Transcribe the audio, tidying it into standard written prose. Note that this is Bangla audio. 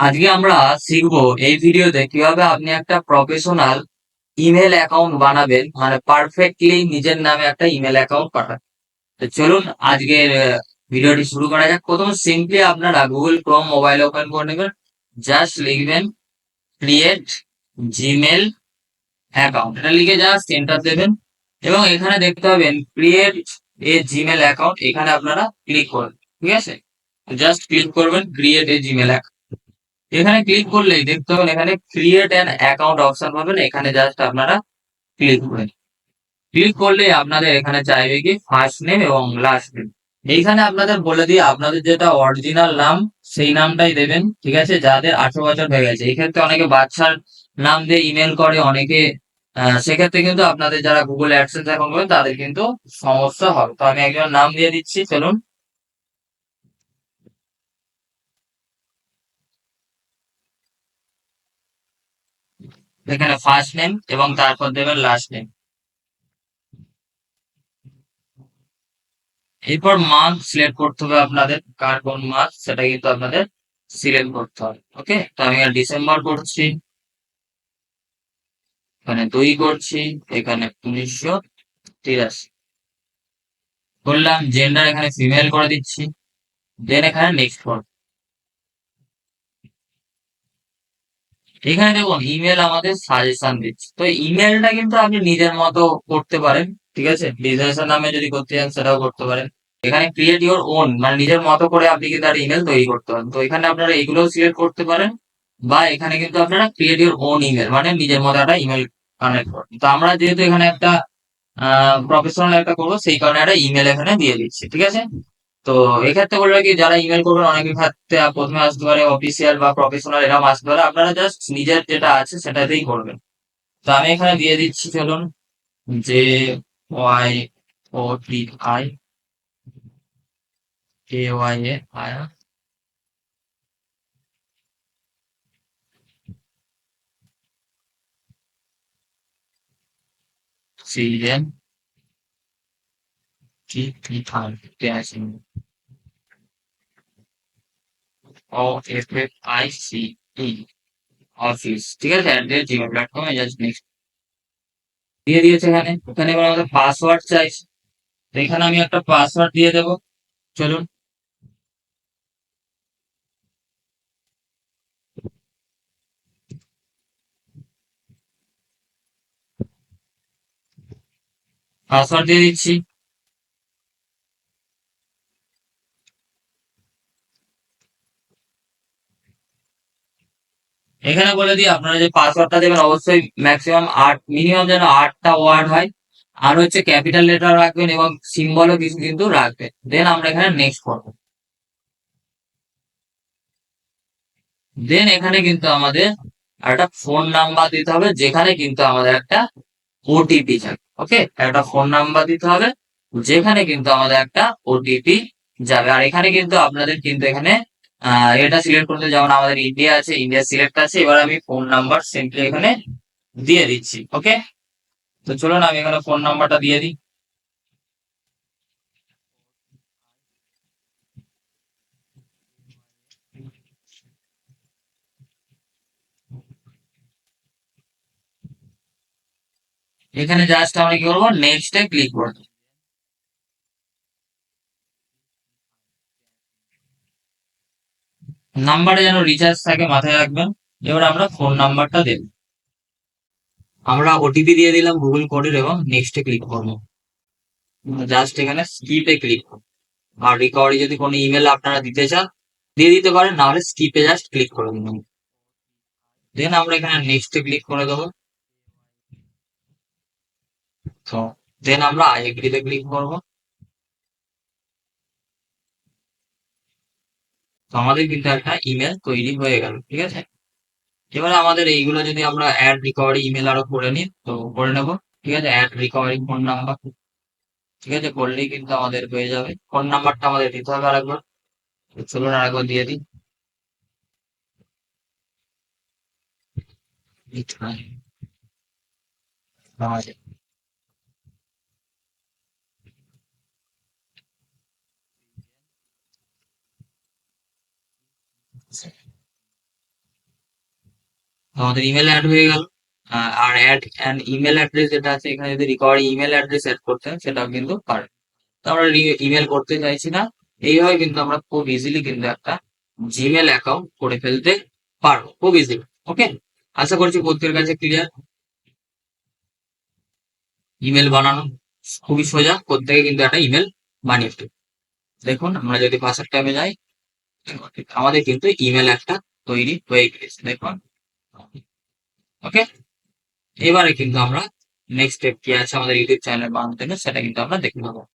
আজকে আমরা শিখবো এই ভিডিওতে কিভাবে আপনি একটা প্রফেশনাল ইমেল অ্যাকাউন্ট বানাবেন, মানে পারফেক্টলি নিজের নামে একটা ইমেল অ্যাকাউন্ট পাঠান। তো চলুন আজকের ভিডিওটি শুরু করা যাক। প্রথমে সিম্পলি আপনারা গুগল ক্রোম মোবাইল ওপেন করে নেবেন, জাস্ট লিখবেন ক্রিয়েট জিমেল অ্যাকাউন্ট, এটা লিখে জাস্ট এন্টার দেবেন এবং এখানে দেখতে পাবেন ক্রিয়েট এ জিমেল অ্যাকাউন্ট, এখানে আপনারা ক্লিক করবেন। ঠিক আছে, জাস্ট ক্লিক করবেন ক্রিয়েট এ জিমেল। এখানে ক্লিক করলেই দেখতে পাবেন এখানে ক্রিয়েট অ্যান অ্যাকাউন্ট অপশন পাবেন, এখানে জাস্ট আপনারা ক্লিক করবেন। ক্লিক করলে আপনাদের এখানে চাইবে কি ফার্স্ট নেম এবং লাস্ট নেম। এইখানে আপনাদের বলে দিয়ে আপনাদের যেটা অরিজিনাল নাম সেই নামটাই দেবেন। ঠিক আছে, যাদের 18 বছর হয়ে গেছে। এই ক্ষেত্রে অনেকে বাচ্চার নাম দিয়ে ইমেল করে অনেকে, সেক্ষেত্রে কিন্তু আপনাদের যারা গুগল অ্যাডসেন্স অ্যাকাউন্ট করবেন তাদের কিন্তু সমস্যা হবে। তো আমি একজন নাম দিয়ে দিচ্ছি, চলুন। এখানে ফার্স্ট নেম এবং তারপর দেবেন লাস্ট নেম। এরপর মান্থ সিলেক্ট করতে হবে আপনাদের, কার কোন মাস সেটা কিন্তু আপনাদের সিলেক্ট করতে হবে। ওকে, তো আমি আর ডিসেম্বর করছি, এখানে 2 করছি, এখানে 1983 করলাম। জেন্ডার এখানে ফিমেল করে দিচ্ছি, দেন এখানে নেক্সট করব। এখানে দেখুন ইমেল আমাদের সাজেশন দিচ্ছে, তো ইমেলটা কিন্তু আপনি নিজের মতো করতে পারেন। ঠিক আছে, বিজনেসের নামে যদি করতে চান সেটাও করতে পারেন। এখানে ক্রিয়েট ইওর ওন, মানে নিজের মতো করে আপনি কিন্তু একটা ইমেল তৈরি করতে পারেন। তো এখানে আপনারা এগুলোও সিলেক্ট করতে পারেন, বা এখানে কিন্তু আপনারা ক্রিয়েট ইওর ওন ইমেল, মানে নিজের মতো একটা ইমেল কানেক্ট করেন। তো আমরা যেহেতু এখানে একটা প্রফেশনাল একটা করবো, সেই কারণে একটা ইমেল এখানে দিয়ে দিচ্ছি। ঠিক আছে, তো এক্ষেত্রে বলবো কি, যারা ইমেল করবেন অনেকের ক্ষেত্রে প্রথমে আসতে পারে অফিসিয়াল বা প্রফেশনাল, এরকম আসতে পারে। আপনারা জাস্ট নিজের যেটা আছে সেটাতেই করবেন। তো আমি এখানে দিয়ে দিচ্ছি, চলুন, যে YOTIKYA CNTIFFICE অফিস। ঠিক আছে, @gmail.com এ জাস্ট নেক্সট দিয়ে দিয়েছে। এখানে ওখানে এবার আমাদের পাসওয়ার্ড চাইছে, তো এখানে আমি একটা পাসওয়ার্ড দিয়ে দেবো, চলুন। পাসওয়ার্ড দিয়ে দিচ্ছি। এখানে বলে দিই আপনারা যে পাসওয়ার্ডটা দেবেন অবশ্যই ম্যাক্সিমাম 8, মিনিমাম যেন 8টা ওয়ার্ড হয়। আর হচ্ছে ক্যাপিটাল লেটার রাখবেন এবং সিম্বলও কিছু কিন্তু রাখবেন। দেন আমরা এখানে নেক্সট করবো। দেন এখানে কিন্তু আমাদের একটা ফোন নাম্বার দিতে হবে, যেখানে কিন্তু আমাদের একটা ওটিপি যাবে। ওকে, একটা ফোন নাম্বার দিতে হবে যেখানে কিন্তু আমাদের একটা ওটিপি যাবে। আর এখানে কিন্তু আপনাদের কিন্তু এখানে এটা সিলেক্ট করতে, যেমন আমাদের ইন্ডিয়া আছে, ইন্ডিয়া সিলেক্ট আছে। এবার আমি ফোন নাম্বার সিম্পলি এখানে দিয়ে দিচ্ছি। ওকে, তো চলুন আমি এখানে ফোন নাম্বারটা দিয়ে দিই। এখানে জাস্ট আমরা কি করবো, নেক্সট এ ক্লিক করবো। নাম্বারে যেন রিচার্জ থাকে মাথায় রাখবেন। এবার আমরা ফোন নাম্বারটা দেব, আমরা ওটিপি দিয়ে দিলাম গুগল কোডের এবং নেক্সট এ ক্লিক করবো। জাস্ট এখানে স্কিপে ক্লিক করবো। আর রিকভারি যদি কোনো ইমেল আপনারা দিতে চান দিয়ে দিতে পারেন, না হলে স্কিপে জাস্ট ক্লিক করে দিন। দেন আমরা এখানে নেক্সট এ ক্লিক করে দেবো। তো দেন আমরা আই এগ্রিতে ক্লিক করবো। তো আমাদের কিন্তু একটা ইমেল তৈরি হয়ে গেল। ঠিক আছে, এবারে আমাদের এইগুলো যদি আমরা অ্যাড রিকভারি ইমেল আরো করে নিই, তো করে নেবো। ঠিক আছে, অ্যাড রিকভারি ফোন নাম্বার, ঠিক আছে, করলেই কিন্তু আমাদের হয়ে যাবে। ফোন নাম্বারটা আমাদের দিতে হবে আরেকবার, তো চলুন আরেকবার দিয়ে দিই। আমাদের আমাদের ইমেল অ্যাড হয়ে গেল। আর অ্যাড অ্যান্ড ইমেল অ্যাড্রেস যেটা আছে, এখানে যদি রিকভারি ইমেল অ্যাড্রেস অ্যাড করতে হয় সেটাও কিন্তু পারে। তো আমরা ইমেল করতে চাইছি না, এইভাবে কিন্তু আমরা খুব ইজিলি কিন্তু একটা জিমেল অ্যাকাউন্ট করে ফেলতে পারবো খুব ইজিলি। ওকে, আশা করছি প্রত্যেকের কাছে ক্লিয়ার। ইমেল বানানো খুবই সোজা, প্রত্যেকে কিন্তু একটা ইমেল বানিয়ে ফেলবে। দেখুন আমরা যদি পাশের ট্যাবে যাই, আমাদের কিন্তু ইমেল একটা তৈরি হয়ে গেছে দেখুন। ওকে, এবারে কিন্তু আমরা নেক্সট স্টেপ কি আছে আমাদের ইউটিউব চ্যানেল বানাতে, সেটা কিন্তু আমরা দেখে নেবো।